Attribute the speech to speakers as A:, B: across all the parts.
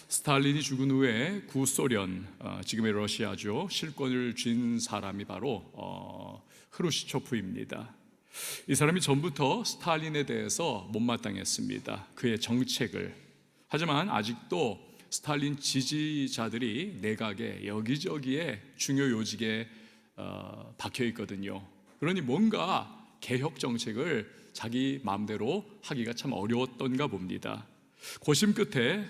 A: 스탈린이 죽은 후에 구소련, 지금의 러시아죠, 실권을 쥔 사람이 바로 흐루시초프입니다. 이 사람이 전부터 스탈린에 대해서 못마땅했습니다. 그의 정책을. 하지만 아직도 스탈린 지지자들이 내각에 여기저기에 중요 요직에 박혀 있거든요. 그러니 뭔가 개혁 정책을 자기 마음대로 하기가 참 어려웠던가 봅니다. 고심 끝에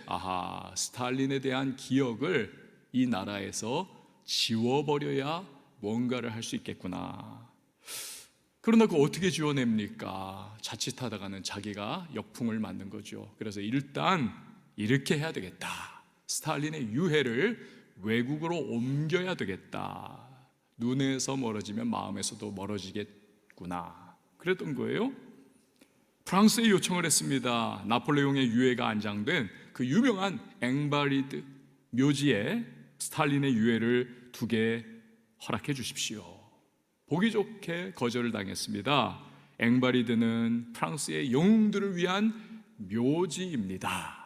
A: 스탈린에 대한 기억을 이 나라에서 지워버려야 뭔가를 할 수 있겠구나. 그러나 그거 어떻게 지워냅니까? 자칫하다가는 자기가 역풍을 맞는 거죠. 그래서 일단 이렇게 해야 되겠다. 스탈린의 유해를 외국으로 옮겨야 되겠다. 눈에서 멀어지면 마음에서도 멀어지겠구나. 그랬던 거예요. 프랑스에 요청을 했습니다. 나폴레옹의 유해가 안장된 그 유명한 앵바리드 묘지에 스탈린의 유해를 두게 허락해 주십시오. 보기 좋게 거절을 당했습니다. 앵바리드는 프랑스의 영웅들을 위한 묘지입니다.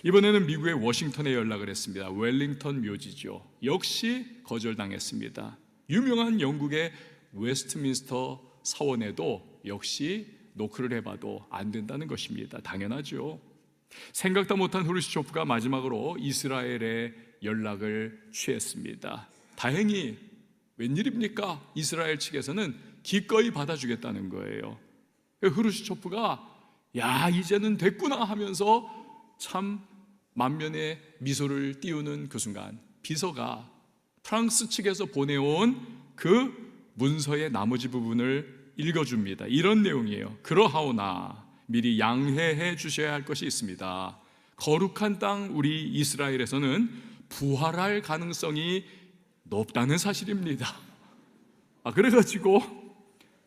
A: 이번에는 미국의 워싱턴에 연락을 했습니다. 웰링턴 묘지죠. 역시 거절당했습니다. 유명한 영국의 웨스트민스터 사원에도 역시 노크를 해봐도 안 된다는 것입니다. 당연하죠. 생각도 못한 후르시초프가 마지막으로 이스라엘에 연락을 취했습니다. 다행히 웬일입니까? 이스라엘 측에서는 기꺼이 받아주겠다는 거예요. 후르시초프가 이제는 됐구나 하면서 참 만면에 미소를 띄우는 그 순간, 비서가 프랑스 측에서 보내온 그 문서의 나머지 부분을 읽어줍니다. 이런 내용이에요. 그러하오나 미리 양해해 주셔야 할 것이 있습니다. 거룩한 땅 우리 이스라엘에서는 부활할 가능성이 높다는 사실입니다. 그래가지고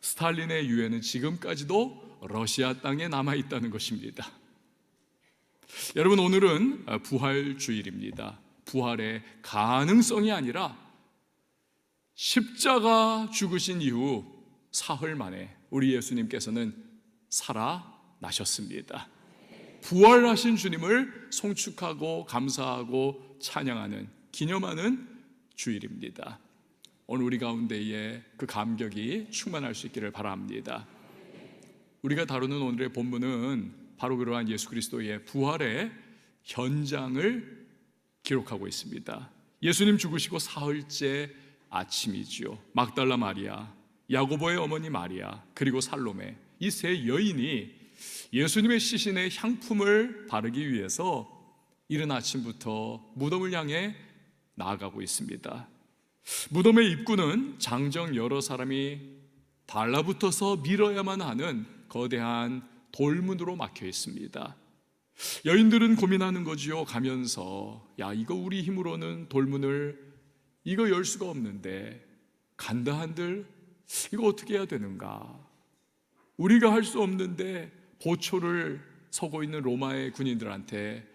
A: 스탈린의 유해는 지금까지도 러시아 땅에 남아있다는 것입니다. 여러분, 오늘은 부활주일입니다. 부활의 가능성이 아니라 십자가 죽으신 이후 사흘 만에 우리 예수님께서는 살아나셨습니다. 부활하신 주님을 송축하고 감사하고 찬양하는, 기념하는 주일입니다. 오늘 우리 가운데에 그 감격이 충만할 수 있기를 바랍니다. 우리가 다루는 오늘의 본문은 바로 그러한 예수 그리스도의 부활의 현장을 기록하고 있습니다. 예수님 죽으시고 사흘째 아침이지요. 막달라 마리아, 야고보의 어머니 마리아, 그리고 살로메, 이 세 여인이 예수님의 시신에 향품을 바르기 위해서 이른 아침부터 무덤을 향해 나아가고 있습니다. 무덤의 입구는 장정 여러 사람이 달라붙어서 밀어야만 하는 거대한 돌문으로 막혀 있습니다. 여인들은 고민하는 거지요. 가면서 이거 우리 힘으로는 돌문을 이거 열 수가 없는데 간다 한들 이거 어떻게 해야 되는가? 우리가 할 수 없는데 보초를 서고 있는 로마의 군인들한테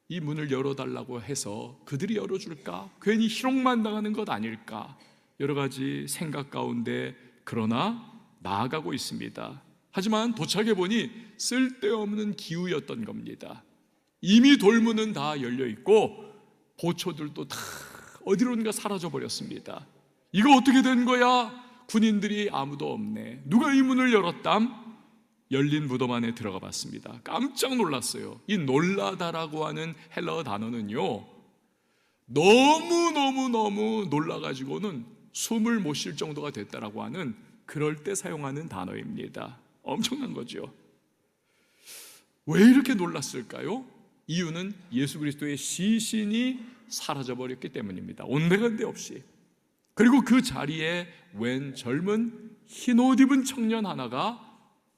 A: 이 문을 열어달라고 해서 그들이 열어줄까? 괜히 희롱만 당하는 것 아닐까? 여러 가지 생각 가운데 그러나 나아가고 있습니다. 하지만 도착해보니 쓸데없는 기우였던 겁니다. 이미 돌문은 다 열려있고 보초들도 다 어디론가 사라져버렸습니다. 이거 어떻게 된 거야? 군인들이 아무도 없네. 누가 이 문을 열었담? 열린 무덤 안에 들어가 봤습니다. 깜짝 놀랐어요. 이 놀라다라고 하는 헬라어 단어는요, 너무 놀라가지고는 숨을 못 쉴 정도가 됐다라고 하는 그럴 때 사용하는 단어입니다. 엄청난 거죠. 왜 이렇게 놀랐을까요? 이유는 예수 그리스도의 시신이 사라져버렸기 때문입니다. 온데간데 없이. 그리고 그 자리에 웬 젊은 흰 옷 입은 청년 하나가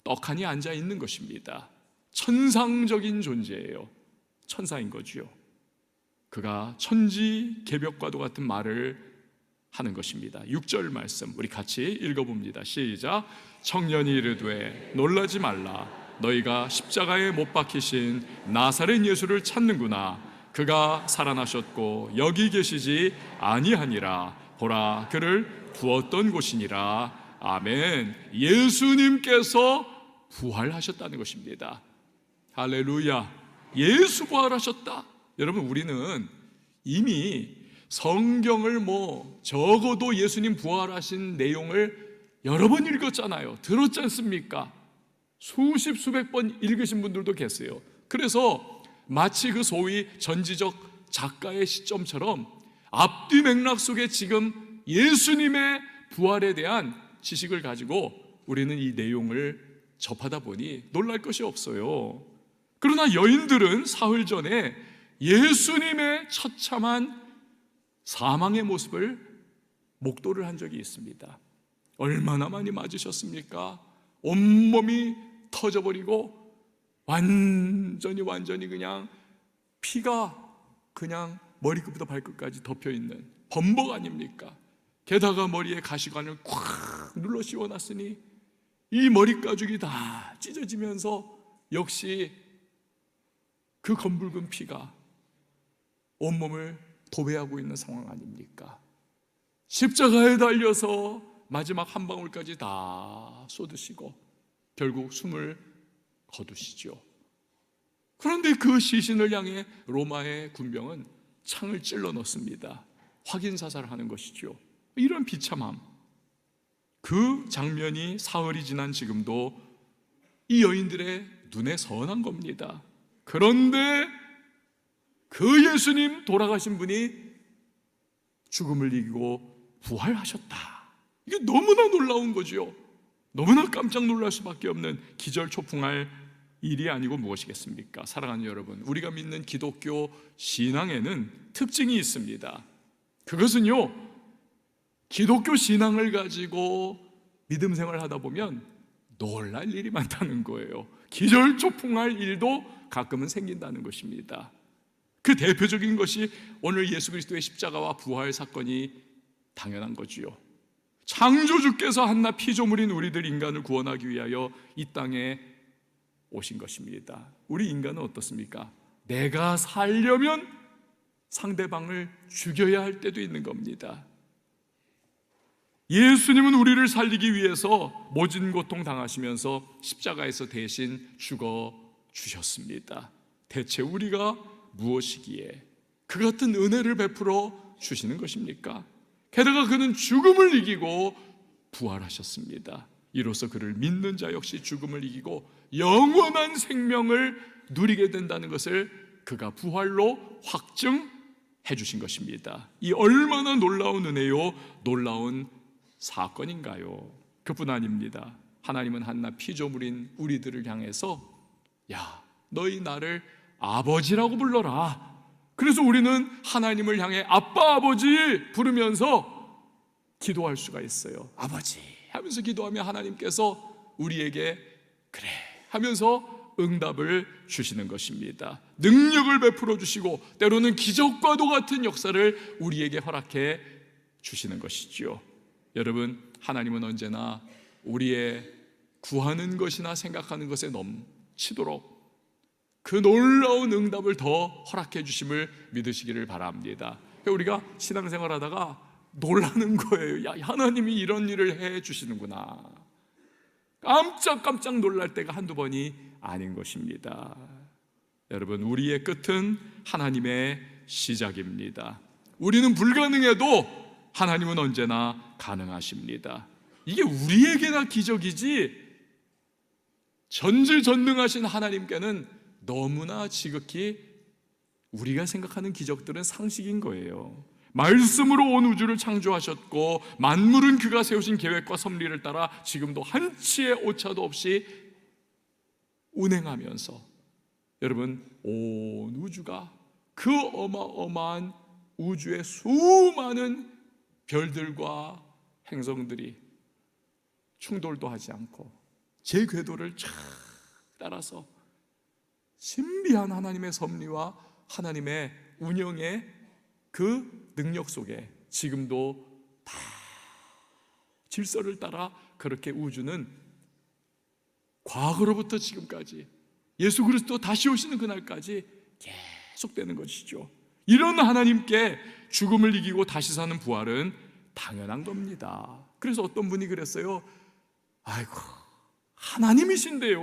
A: 떡하니 앉아 있는 것입니다. 천상적인 존재예요. 천사인 거지요. 그가 천지개벽과도 같은 말을 하는 것입니다. 6절 말씀 우리 같이 읽어봅니다. 시작. 청년이 이르되 놀라지 말라. 너희가 십자가에 못 박히신 나사렛 예수를 찾는구나. 그가 살아나셨고 여기 계시지 아니하니라. 보라, 그를 두었던 곳이니라. 아멘. 예수님께서 부활하셨다는 것입니다. 할렐루야. 예수 부활하셨다. 여러분, 우리는 이미 성경을 적어도 예수님 부활하신 내용을 여러 번 읽었잖아요. 들었지 않습니까? 수십 수백 번 읽으신 분들도 계세요. 그래서 마치 그 소위 전지적 작가의 시점처럼 앞뒤 맥락 속에 지금 예수님의 부활에 대한 지식을 가지고 우리는 이 내용을 접하다 보니 놀랄 것이 없어요. 그러나 여인들은 사흘 전에 예수님의 처참한 사망의 모습을 목도를 한 적이 있습니다. 얼마나 많이 맞으셨습니까? 온몸이 터져버리고 완전히 그냥 피가 그냥 머리끝부터 발끝까지 덮여있는 범벅 아닙니까? 게다가 머리에 가시관을 꽉 눌러 씌워놨으니 이 머리가죽이 다 찢어지면서 역시 그 검붉은 피가 온몸을 도배하고 있는 상황 아닙니까? 십자가에 달려서 마지막 한 방울까지 다 쏟으시고 결국 숨을 거두시죠. 그런데 그 시신을 향해 로마의 군병은 창을 찔러 넣습니다. 확인 사살하는 것이죠. 이런 비참함, 그 장면이 사흘이 지난 지금도 이 여인들의 눈에 선한 겁니다. 그런데 그 예수님, 돌아가신 분이 죽음을 이기고 부활하셨다. 이게 너무나 놀라운 거죠. 너무나 깜짝 놀랄 수밖에 없는 기절초풍할 일이 아니고 무엇이겠습니까? 사랑하는 여러분, 우리가 믿는 기독교 신앙에는 특징이 있습니다. 그것은요, 기독교 신앙을 가지고 믿음 생활을 하다 보면 놀랄 일이 많다는 거예요. 기절초풍할 일도 가끔은 생긴다는 것입니다. 그 대표적인 것이 오늘 예수 그리스도의 십자가와 부활 사건이 당연한 거지요. 창조주께서 한낱 피조물인 우리들 인간을 구원하기 위하여 이 땅에 오신 것입니다. 우리 인간은 어떻습니까? 내가 살려면 상대방을 죽여야 할 때도 있는 겁니다. 예수님은 우리를 살리기 위해서 모진 고통 당하시면서 십자가에서 대신 죽어 주셨습니다. 대체 우리가 무엇이기에 그 같은 은혜를 베풀어 주시는 것입니까? 게다가 그는 죽음을 이기고 부활하셨습니다. 이로써 그를 믿는 자 역시 죽음을 이기고 영원한 생명을 누리게 된다는 것을 그가 부활로 확증해 주신 것입니다. 이 얼마나 놀라운 은혜요, 놀라운 사건인가요? 그뿐 아닙니다. 하나님은 한낱 피조물인 우리들을 향해서 야, 너희 나를 아버지라고 불러라. 그래서 우리는 하나님을 향해 아빠, 아버지 부르면서 기도할 수가 있어요. 아버지 하면서 기도하면 하나님께서 우리에게 그래 하면서 응답을 주시는 것입니다. 능력을 베풀어 주시고 때로는 기적과도 같은 역사를 우리에게 허락해 주시는 것이지요. 여러분, 하나님은 언제나 우리의 구하는 것이나 생각하는 것에 넘치도록 그 놀라운 응답을 더 허락해 주심을 믿으시기를 바랍니다. 우리가 신앙생활 하다가 놀라는 거예요. 야, 하나님이 이런 일을 해 주시는구나. 깜짝 놀랄 때가 한두 번이 아닌 것입니다. 여러분, 우리의 끝은 하나님의 시작입니다. 우리는 불가능해도 하나님은 언제나 가능하십니다. 이게 우리에게나 기적이지 전지전능하신 하나님께는 너무나 지극히 우리가 생각하는 기적들은 상식인 거예요. 말씀으로 온 우주를 창조하셨고 만물은 그가 세우신 계획과 섭리를 따라 지금도 한치의 오차도 없이 운행하면서 여러분, 온 우주가 그 어마어마한 우주의 수많은 별들과 행성들이 충돌도 하지 않고 제 궤도를 쫙 따라서 신비한 하나님의 섭리와 하나님의 운영의 그 능력 속에 지금도 다 질서를 따라 그렇게 우주는 과거로부터 지금까지 예수 그리스도 다시 오시는 그날까지 계속되는 것이죠. 이런 하나님께 죽음을 이기고 다시 사는 부활은 당연한 겁니다. 그래서 어떤 분이 그랬어요. 아이고, 하나님이신데요,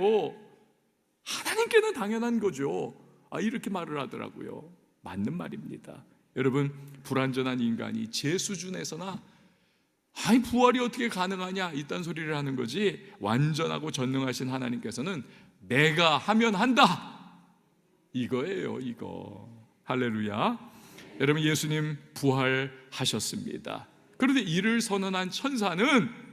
A: 하나님께는 당연한 거죠. 이렇게 말을 하더라고요. 맞는 말입니다. 여러분, 불완전한 인간이 제 수준에서나 부활이 어떻게 가능하냐 이딴 소리를 하는 거지, 완전하고 전능하신 하나님께서는 내가 하면 한다 이거예요. 이거. 할렐루야. 여러분, 예수님 부활하셨습니다. 그런데 이를 선언한 천사는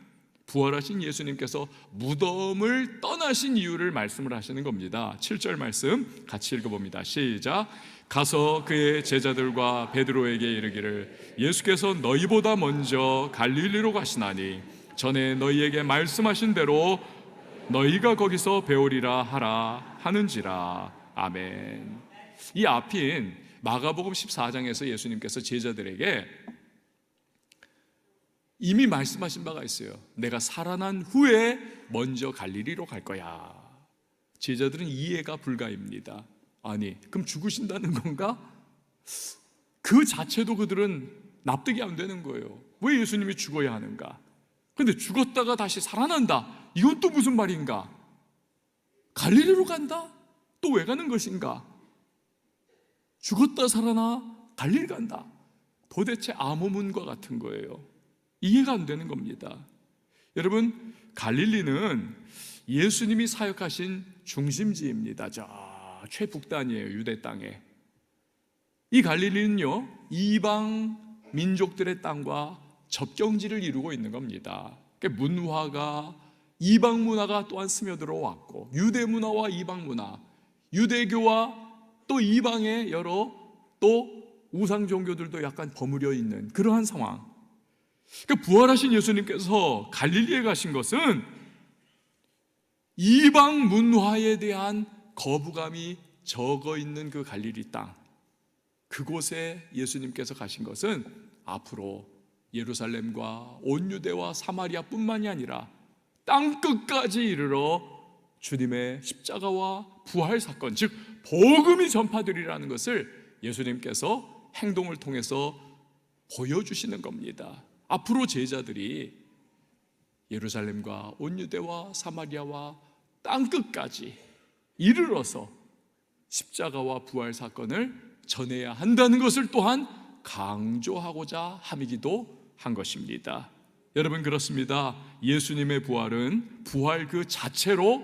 A: 부활하신 예수님께서 무덤을 떠나신 이유를 말씀을 하시는 겁니다. 7절 말씀 같이 읽어봅니다. 시작. 가서 그의 제자들과 베드로에게 이르기를 예수께서 너희보다 먼저 갈릴리로 가시나니 전에 너희에게 말씀하신 대로 너희가 거기서 배우리라 하라 하는지라. 아멘. 이 앞인 마가복음 14장에서 예수님께서 제자들에게 이미 말씀하신 바가 있어요. 내가 살아난 후에 먼저 갈릴리로 갈 거야. 제자들은 이해가 불가입니다. 아니, 그럼 죽으신다는 건가? 그 자체도 그들은 납득이 안 되는 거예요. 왜 예수님이 죽어야 하는가? 근데 죽었다가 다시 살아난다, 이건 또 무슨 말인가? 갈릴리로 간다? 또 왜 가는 것인가? 죽었다 살아나 갈릴리 간다. 도대체 암호문과 같은 거예요. 이해가 안 되는 겁니다. 여러분, 갈릴리는 예수님이 사역하신 중심지입니다. 저 최북단이에요. 유대 땅에. 이 갈릴리는요, 이방 민족들의 땅과 접경지를 이루고 있는 겁니다. 그러니까 문화가, 이방 문화가 또한 스며들어 왔고, 유대 문화와 이방 문화, 유대교와 또 이방의 여러 또 우상 종교들도 약간 버무려 있는 그러한 상황. 그러니까 부활하신 예수님께서 갈릴리에 가신 것은 이방 문화에 대한 거부감이 적어 있는 그 갈릴리 땅, 그곳에 예수님께서 가신 것은 앞으로 예루살렘과 온 유대와 사마리아 뿐만이 아니라 땅 끝까지 이르러 주님의 십자가와 부활 사건, 즉 복음이 전파되리라는 것을 예수님께서 행동을 통해서 보여주시는 겁니다. 앞으로 제자들이 예루살렘과 온 유대와 사마리아와 땅 끝까지 이르러서 십자가와 부활 사건을 전해야 한다는 것을 또한 강조하고자 함이기도 한 것입니다. 여러분, 그렇습니다. 예수님의 부활은 부활 그 자체로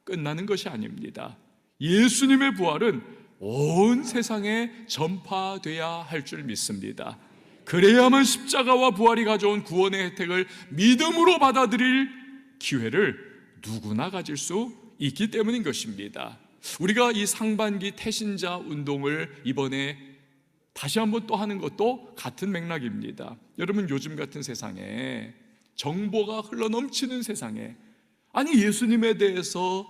A: 끝나는 것이 아닙니다. 예수님의 부활은 온 세상에 전파돼야 할 줄 믿습니다. 그래야만 십자가와 부활이 가져온 구원의 혜택을 믿음으로 받아들일 기회를 누구나 가질 수 있기 때문인 것입니다. 우리가 이 상반기 태신자 운동을 이번에 다시 한번 또 하는 것도 같은 맥락입니다. 여러분, 요즘 같은 세상에, 정보가 흘러넘치는 세상에, 아니 예수님에 대해서,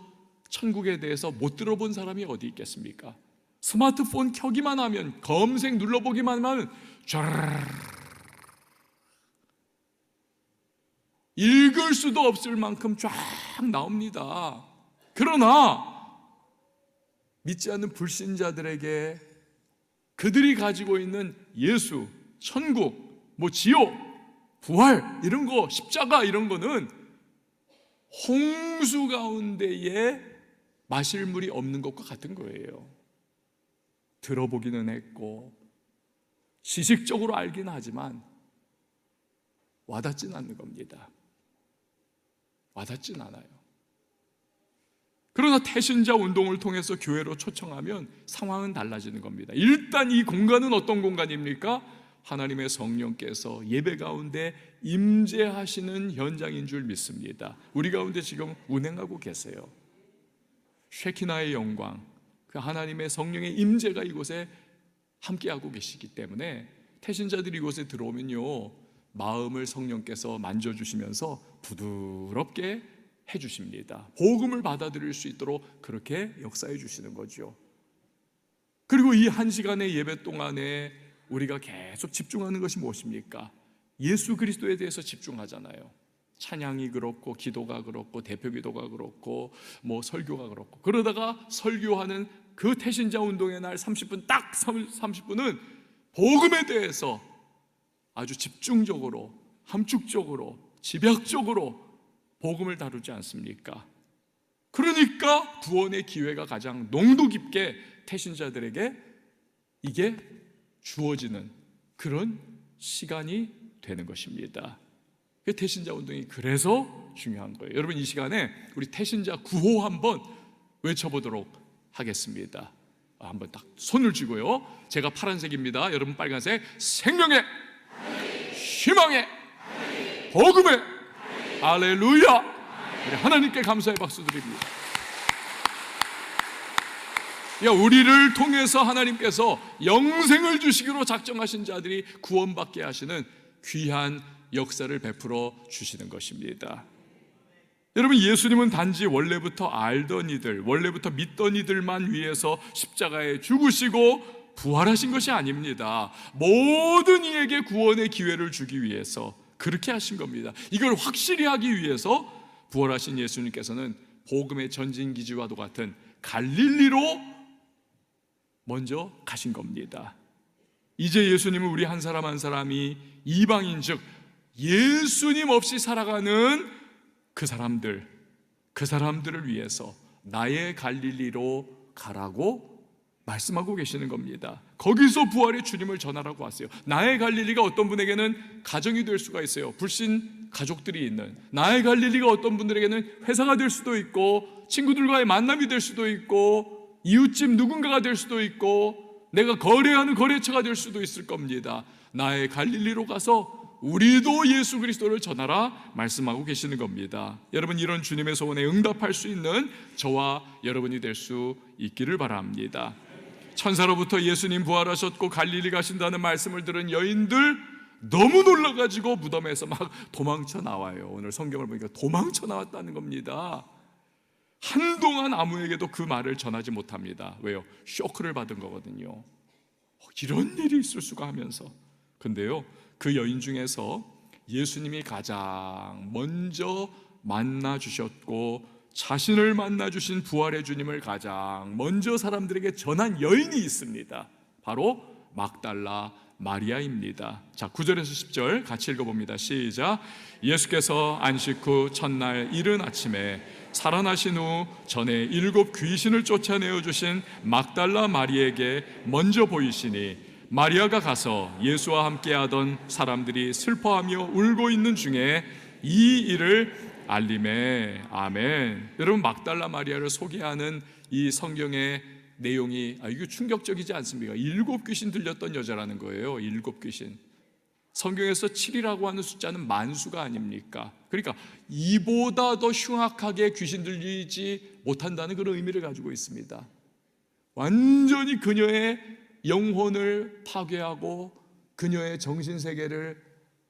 A: 천국에 대해서 못 들어본 사람이 어디 있겠습니까? 스마트폰 켜기만 하면, 검색 눌러보기만 하면 쫙 읽을 수도 없을 만큼 쫙 나옵니다. 그러나 믿지 않는 불신자들에게 그들이 가지고 있는 예수, 천국, 지옥, 부활 이런 거, 십자가 이런 거는 홍수 가운데에 마실 물이 없는 것과 같은 거예요. 들어보기는 했고 지식적으로 알기는 하지만 와닿지는 않는 겁니다. 와닿지는 않아요. 그러나 태신자 운동을 통해서 교회로 초청하면 상황은 달라지는 겁니다. 일단 이 공간은 어떤 공간입니까? 하나님의 성령께서 예배 가운데 임재하시는 현장인 줄 믿습니다. 우리 가운데 지금 운행하고 계세요. 쉐키나의 영광, 그 하나님의 성령의 임재가 이곳에 함께하고 계시기 때문에 태신자들이 이곳에 들어오면요, 마음을 성령께서 만져주시면서 부드럽게 해주십니다. 복음을 받아들일 수 있도록 그렇게 역사해 주시는 거죠. 그리고 이 1시간의 예배 동안에 우리가 계속 집중하는 것이 무엇입니까? 예수 그리스도에 대해서 집중하잖아요. 찬양이 그렇고, 기도가 그렇고, 대표 기도가 그렇고, 설교가 그렇고, 그러다가 설교하는 그 태신자 운동의 날 30분, 딱 30분은 복음에 대해서 아주 집중적으로, 함축적으로, 집약적으로 복음을 다루지 않습니까? 그러니까 구원의 기회가 가장 농도 깊게 태신자들에게 이게 주어지는 그런 시간이 되는 것입니다. 태신자 운동이 그래서 중요한 거예요. 여러분, 이 시간에 우리 태신자 구호 한번 외쳐보도록 하겠습니다. 한번 딱 손을 쥐고요. 제가 파란색입니다. 여러분 빨간색. 생명의, 희망의, 복음의, 할렐루야. 우리 하나님께 감사의 박수 드립니다. 우리를 통해서 하나님께서 영생을 주시기로 작정하신 자들이 구원받게 하시는 귀한 역사를 베풀어 주시는 것입니다. 여러분, 예수님은 단지 원래부터 알던 이들, 원래부터 믿던 이들만 위해서 십자가에 죽으시고 부활하신 것이 아닙니다. 모든 이에게 구원의 기회를 주기 위해서 그렇게 하신 겁니다. 이걸 확실히 하기 위해서 부활하신 예수님께서는 복음의 전진기지와도 같은 갈릴리로 먼저 가신 겁니다. 이제 예수님은 우리 한 사람 한 사람이 이방인, 즉 예수님 없이 살아가는 그 사람들을 위해서 나의 갈릴리로 가라고 말씀하고 계시는 겁니다. 거기서 부활의 주님을 전하라고 하세요. 나의 갈릴리가 어떤 분에게는 가정이 될 수가 있어요. 불신 가족들이 있는. 나의 갈릴리가 어떤 분들에게는 회사가 될 수도 있고, 친구들과의 만남이 될 수도 있고, 이웃집 누군가가 될 수도 있고, 내가 거래하는 거래처가 될 수도 있을 겁니다. 나의 갈릴리로 가서 우리도 예수 그리스도를 전하라 말씀하고 계시는 겁니다. 여러분, 이런 주님의 소원에 응답할 수 있는 저와 여러분이 될 수 있기를 바랍니다. 천사로부터 예수님 부활하셨고 갈릴리 가신다는 말씀을 들은 여인들 너무 놀라가지고 무덤에서 막 도망쳐 나와요. 오늘 성경을 보니까 도망쳐 나왔다는 겁니다. 한동안 아무에게도 그 말을 전하지 못합니다. 왜요? 쇼크를 받은 거거든요. 이런 일이 있을 수가 하면서. 근데요, 그 여인 중에서 예수님이 가장 먼저 만나 주셨고 자신을 만나 주신 부활의 주님을 가장 먼저 사람들에게 전한 여인이 있습니다. 바로 막달라 마리아입니다. 자, 9절에서 10절 같이 읽어봅니다. 시작. 예수께서 안식 후 첫날 이른 아침에 살아나신 후 전에 7 귀신을 쫓아내어 주신 막달라 마리에게 먼저 보이시니 마리아가 가서 예수와 함께하던 사람들이 슬퍼하며 울고 있는 중에 이 일을 알림에. 아멘. 여러분, 막달라 마리아를 소개하는 이 성경의 내용이 이거 충격적이지 않습니까? 7 귀신 들렸던 여자라는 거예요. 7 귀신. 성경에서 7이라고 하는 숫자는 만수가 아닙니까? 그러니까 이보다 더 흉악하게 귀신 들리지 못한다는 그런 의미를 가지고 있습니다. 완전히 그녀의 영혼을 파괴하고 그녀의 정신세계를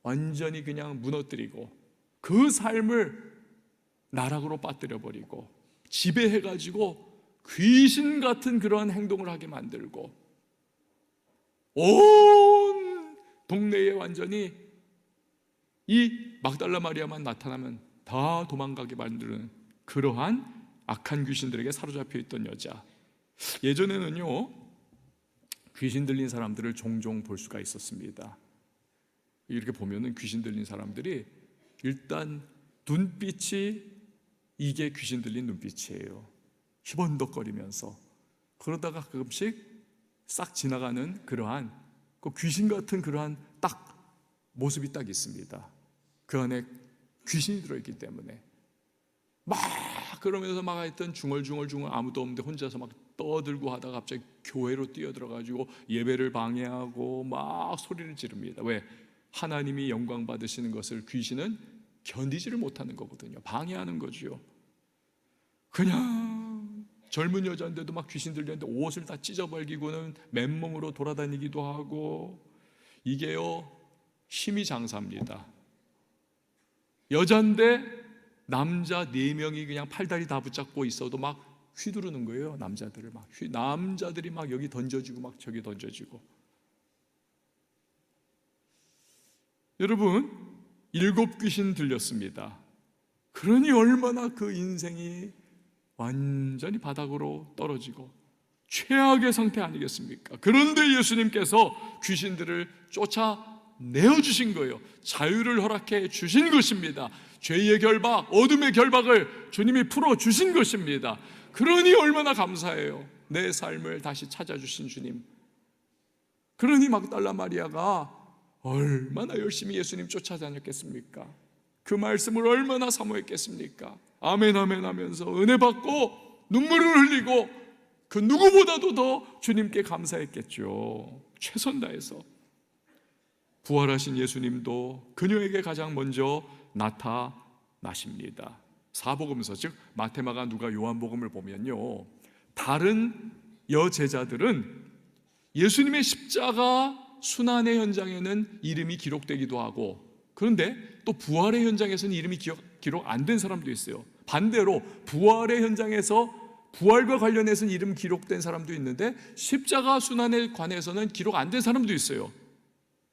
A: 완전히 그냥 무너뜨리고 그 삶을 나락으로 빠뜨려버리고 지배해가지고 귀신 같은 그러한 행동을 하게 만들고 온 동네에 완전히 이 막달라 마리아만 나타나면 다 도망가게 만드는 그러한 악한 귀신들에게 사로잡혀 있던 여자. 예전에는요, 귀신 들린 사람들을 종종 볼 수가 있었습니다. 이렇게 보면은 귀신 들린 사람들이 일단 눈빛이 이게 귀신 들린 눈빛이에요. 희번덕거리면서. 그러다가 가끔씩 싹 지나가는 그러한 그 귀신 같은 그러한 딱 모습이 딱 있습니다. 그 안에 귀신이 들어있기 때문에 막 그러면서 막 하여튼 중얼중얼 아무도 없는데 혼자서 막 떠들고 하다가 갑자기 교회로 뛰어들어가지고 예배를 방해하고 막 소리를 지릅니다. 왜? 하나님이 영광 받으시는 것을 귀신은 견디지를 못하는 거거든요. 방해하는 거죠. 그냥 젊은 여자인데도 막 귀신 들렸는데 옷을 다 찢어버리고는 맨몸으로 돌아다니기도 하고, 이게요 힘이 장사입니다. 여잔데 남자 4명이 그냥 팔다리 다 붙잡고 있어도 막 휘두르는 거예요. 남자들을 막 남자들이 막 여기 던져지고 막 저기 던져지고. 여러분, 7 귀신 들렸습니다. 그러니 얼마나 그 인생이 완전히 바닥으로 떨어지고 최악의 상태 아니겠습니까? 그런데 예수님께서 귀신들을 쫓아내어 주신 거예요. 자유를 허락해 주신 것입니다. 죄의 결박, 어둠의 결박을 주님이 풀어 주신 것입니다. 그러니 얼마나 감사해요. 내 삶을 다시 찾아주신 주님, 그러니 막달라 마리아가 얼마나 열심히 예수님 쫓아다녔겠습니까? 그 말씀을 얼마나 사모했겠습니까? 아멘 아멘 하면서 은혜 받고 눈물을 흘리고 그 누구보다도 더 주님께 감사했겠죠. 최선 다해서. 부활하신 예수님도 그녀에게 가장 먼저 나타나십니다. 사복음서, 즉 마태, 마가, 누가, 요한복음을 보면요, 다른 여제자들은 예수님의 십자가 순환의 현장에는 이름이 기록되기도 하고, 그런데 또 부활의 현장에서는 이름이 기록 안 된 사람도 있어요. 반대로 부활의 현장에서 부활과 관련해서는 이름 기록된 사람도 있는데 십자가 순환에 관해서는 기록 안 된 사람도 있어요.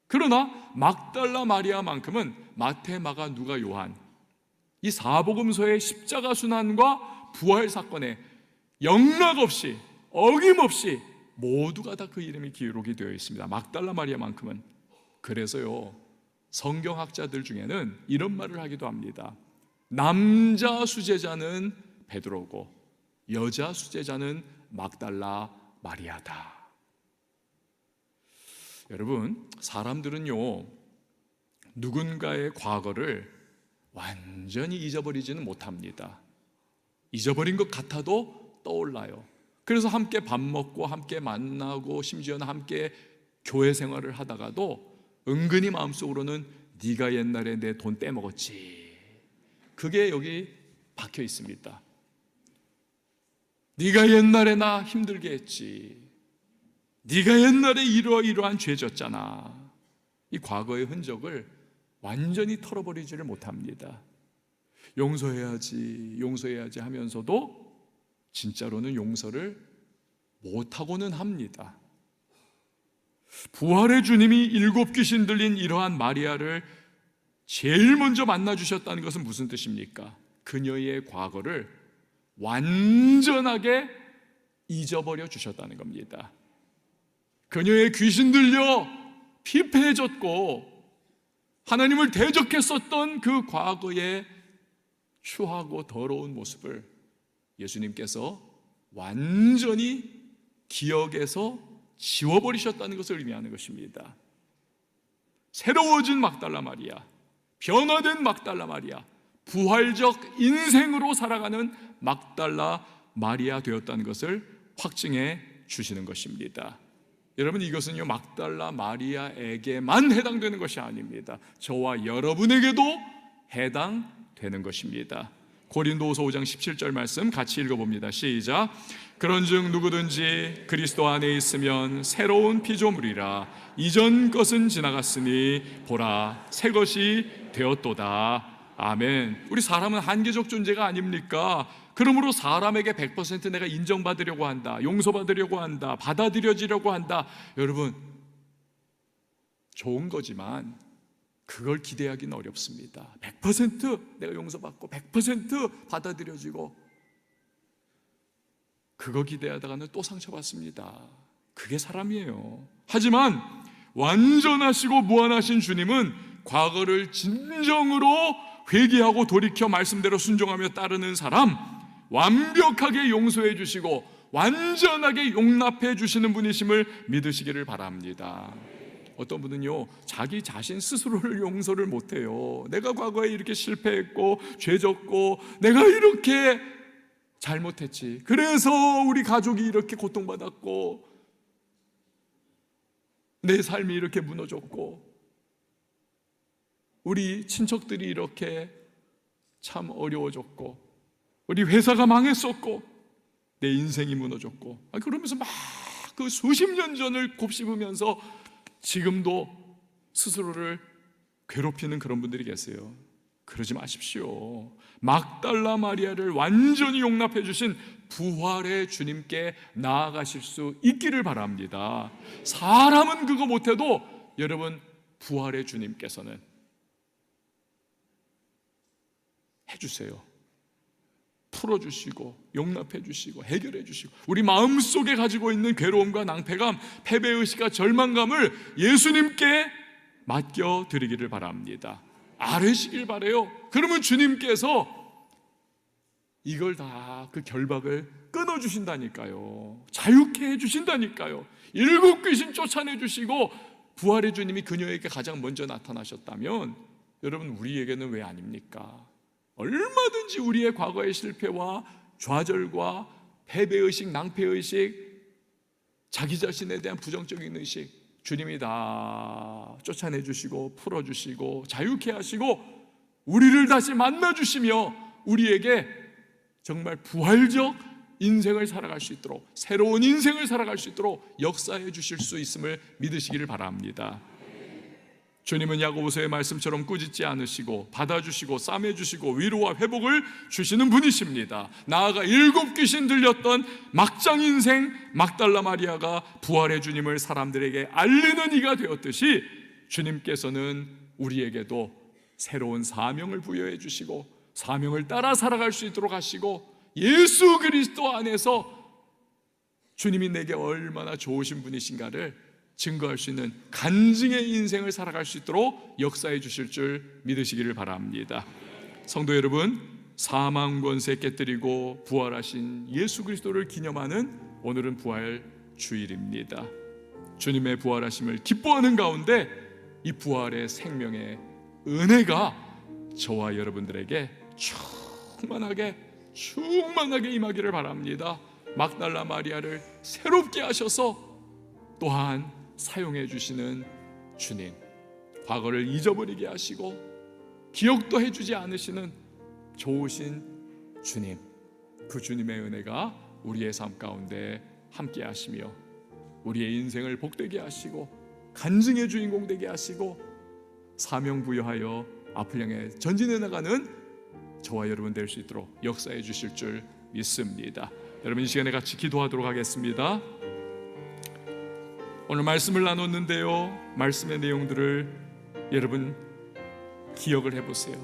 A: 그러나 막달라 마리아만큼은 마태, 마가, 누가, 요한 이 사복음서의 십자가 순환과 부활 사건에 영락없이 어김없이 모두가 다 그 이름이 기록이 되어 있습니다. 막달라 마리아만큼은. 그래서요, 성경학자들 중에는 이런 말을 하기도 합니다. 남자 수제자는 베드로고 여자 수제자는 막달라 마리아다. 여러분, 사람들은요, 누군가의 과거를 완전히 잊어버리지는 못합니다. 잊어버린 것 같아도 떠올라요. 그래서 함께 밥 먹고 함께 만나고 심지어는 함께 교회 생활을 하다가도 은근히 마음속으로는 네가 옛날에 내 돈 떼먹었지, 그게 여기 박혀 있습니다. 네가 옛날에 나 힘들게 했지, 네가 옛날에 이러한 죄 졌잖아. 이 과거의 흔적을 완전히 털어버리지를 못합니다. 용서해야지 용서해야지 하면서도 진짜로는 용서를 못하고는 합니다. 부활의 주님이 일곱 귀신 들린 이러한 마리아를 제일 먼저 만나주셨다는 것은 무슨 뜻입니까? 그녀의 과거를 완전하게 잊어버려 주셨다는 겁니다. 그녀의 귀신 들려 피폐해졌고 하나님을 대적했었던 그 과거의 추하고 더러운 모습을 예수님께서 완전히 기억에서 지워버리셨다는 것을 의미하는 것입니다. 새로워진 막달라 마리아, 변화된 막달라 마리아, 부활적 인생으로 살아가는 막달라 마리아 되었다는 것을 확증해 주시는 것입니다. 여러분, 이것은요, 막달라 마리아에게만 해당되는 것이 아닙니다. 저와 여러분에게도 해당되는 것입니다. 고린도후서 5장 17절 말씀 같이 읽어봅니다. 시작. 그런즉 누구든지 그리스도 안에 있으면 새로운 피조물이라, 이전 것은 지나갔으니 보라 새 것이 되었도다. 아멘. 우리 사람은 한계적 존재가 아닙니까? 그러므로 사람에게 100% 내가 인정받으려고 한다, 용서받으려고 한다, 받아들여지려고 한다, 여러분, 좋은 거지만 그걸 기대하기는 어렵습니다. 100% 내가 용서받고 100% 받아들여지고, 그거 기대하다가는 또 상처받습니다. 그게 사람이에요. 하지만 완전하시고 무한하신 주님은 과거를 진정으로 회개하고 돌이켜 말씀대로 순종하며 따르는 사람, 완벽하게 용서해 주시고 완전하게 용납해 주시는 분이심을 믿으시기를 바랍니다. 어떤 분은요, 자기 자신 스스로를 용서를 못해요. 내가 과거에 이렇게 실패했고 죄졌고 내가 이렇게 잘못했지, 그래서 우리 가족이 이렇게 고통받았고 내 삶이 이렇게 무너졌고 우리 친척들이 이렇게 참 어려워졌고 우리 회사가 망했었고 내 인생이 무너졌고, 그러면서 막 그 수십 년 전을 곱씹으면서 지금도 스스로를 괴롭히는 그런 분들이 계세요. 그러지 마십시오. 막달라 마리아를 완전히 용납해 주신 부활의 주님께 나아가실 수 있기를 바랍니다. 사람은 그거 못해도 여러분, 부활의 주님께서는 해주세요. 풀어주시고 용납해 주시고 해결해 주시고, 우리 마음속에 가지고 있는 괴로움과 낭패감, 패배의식과 절망감을 예수님께 맡겨드리기를 바랍니다. 아뢰시길 바라요. 그러면 주님께서 이걸 다 그 결박을 끊어주신다니까요. 자유케 해주신다니까요. 7 귀신 쫓아내주시고 부활의 주님이 그녀에게 가장 먼저 나타나셨다면 여러분, 우리에게는 왜 아닙니까? 얼마든지 우리의 과거의 실패와 좌절과 패배의식, 낭패의식, 자기 자신에 대한 부정적인 의식, 주님이 다 쫓아내주시고 풀어주시고 자유케 하시고 우리를 다시 만나주시며 우리에게 정말 부활적 인생을 살아갈 수 있도록, 새로운 인생을 살아갈 수 있도록 역사해 주실 수 있음을 믿으시기를 바랍니다. 주님은 야고보서의 말씀처럼 꾸짖지 않으시고 받아주시고 싸매주시고 위로와 회복을 주시는 분이십니다. 나아가 7 귀신 들렸던 막장 인생 막달라 마리아가 부활의 주님을 사람들에게 알리는 이가 되었듯이 주님께서는 우리에게도 새로운 사명을 부여해 주시고 사명을 따라 살아갈 수 있도록 하시고 예수 그리스도 안에서 주님이 내게 얼마나 좋으신 분이신가를 증거할 수 있는 간증의 인생을 살아갈 수 있도록 역사해 주실 줄 믿으시기를 바랍니다. 성도 여러분, 사망 권세 깨뜨리고 부활하신 예수 그리스도를 기념하는 오늘은 부활 주일입니다. 주님의 부활하심을 기뻐하는 가운데 이 부활의 생명의 은혜가 저와 여러분들에게 충만하게 임하기를 바랍니다. 막달라 마리아를 새롭게 하셔서 또한 사용해 주시는 주님, 과거를 잊어버리게 하시고 기억도 해주지 않으시는 좋으신 주님, 그 주님의 은혜가 우리의 삶 가운데 함께 하시며 우리의 인생을 복되게 하시고 간증의 주인공 되게 하시고 사명 부여하여 앞을 향해 전진해 나가는 저와 여러분 될 수 있도록 역사해 주실 줄 믿습니다. 여러분, 이 시간에 같이 기도하도록 하겠습니다. 오늘 말씀을 나눴는데요, 말씀의 내용들을 여러분 기억을 해보세요.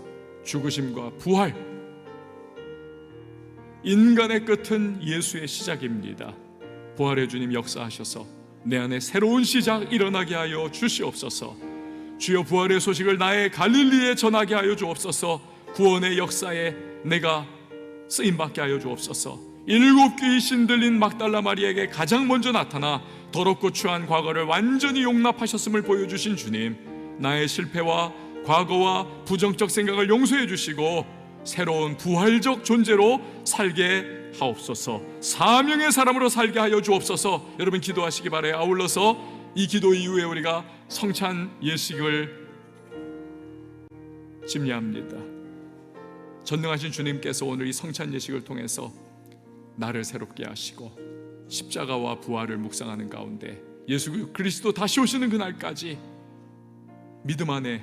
A: 죽으심과 부활, 인간의 끝은 예수의 시작입니다. 부활의 주님 역사하셔서 내 안에 새로운 시작 일어나게 하여 주시옵소서. 주여, 부활의 소식을 나의 갈릴리에 전하게 하여 주옵소서. 구원의 역사에 내가 쓰임받게 하여 주옵소서. 7 귀신 들린 막달라 마리아에게 가장 먼저 나타나 더럽고 추한 과거를 완전히 용납하셨음을 보여주신 주님, 나의 실패와 과거와 부정적 생각을 용서해 주시고 새로운 부활적 존재로 살게 하옵소서. 사명의 사람으로 살게 하여 주옵소서. 여러분 기도하시기 바라요. 아울러서 이 기도 이후에 우리가 성찬 예식을 집례합니다. 전능하신 주님께서 오늘 이 성찬 예식을 통해서 나를 새롭게 하시고 십자가와 부활을 묵상하는 가운데 예수 그리스도 다시 오시는 그날까지 믿음 안에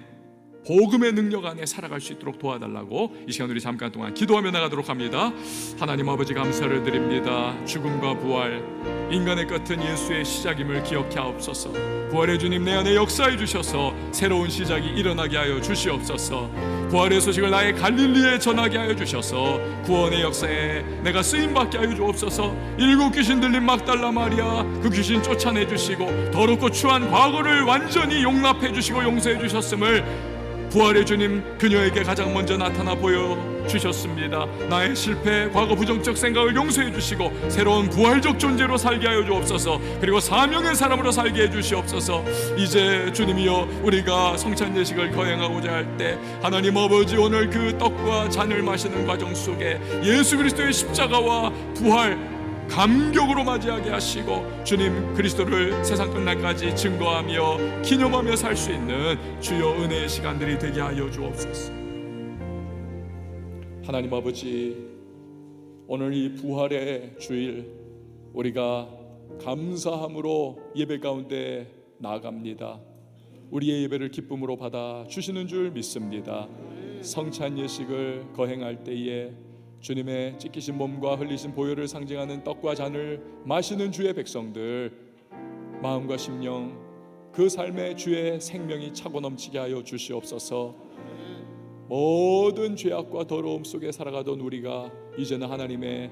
A: 복음의 능력 안에 살아갈 수 있도록 도와달라고 이 시간 우리 잠깐 동안 기도하며 나가도록 합니다. 하나님 아버지, 감사를 드립니다. 죽음과 부활, 인간의 끝은 예수의 시작임을 기억해 하옵소서. 부활의 주님 내 안에 역사해 주셔서 새로운 시작이 일어나게 하여 주시옵소서. 부활의 소식을 나의 갈릴리에 전하게 하여 주셔서 구원의 역사에 내가 쓰임받게 하여 주옵소서. 7 귀신 들린 막달라 마리아, 그 귀신 쫓아내 주시고 더럽고 추한 과거를 완전히 용납해 주시고 용서해 주셨음을 부활의 주님 그녀에게 가장 먼저 나타나 보여주셨습니다. 나의 실패, 과거 부정적 생각을 용서해 주시고 새로운 부활적 존재로 살게 하여 주옵소서. 그리고 사명의 사람으로 살게 해 주시옵소서. 이제 주님이여, 우리가 성찬 예식을 거행하고자 할 때 하나님 아버지, 오늘 그 떡과 잔을 마시는 과정 속에 예수 그리스도의 십자가와 부활 감격으로 맞이하게 하시고 주님 그리스도를 세상 끝날까지 증거하며 기념하며 살 수 있는 주여 은혜의 시간들이 되게 하여 주옵소서. 하나님 아버지, 오늘 이 부활의 주일 우리가 감사함으로 예배 가운데 나아갑니다. 우리의 예배를 기쁨으로 받아 주시는 줄 믿습니다. 성찬 예식을 거행할 때에 주님의 찢기신 몸과 흘리신 보혈을 상징하는 떡과 잔을 마시는 주의 백성들, 마음과 심령 그 삶에 주의 생명이 차고 넘치게 하여 주시옵소서. 모든 죄악과 더러움 속에 살아가던 우리가 이제는 하나님의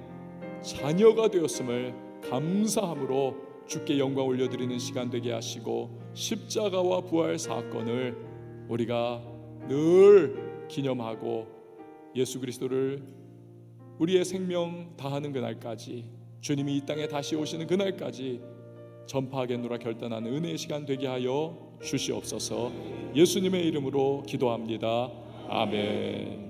A: 자녀가 되었음을 감사함으로 주께 영광 올려드리는 시간 되게 하시고 십자가와 부활 사건을 우리가 늘 기념하고 예수 그리스도를 우리의 생명 다하는 그날까지, 주님이 이 땅에 다시 오시는 그날까지 전파하겠노라 결단하는 은혜의 시간 되게 하여 주시옵소서. 예수님의 이름으로 기도합니다. 아멘.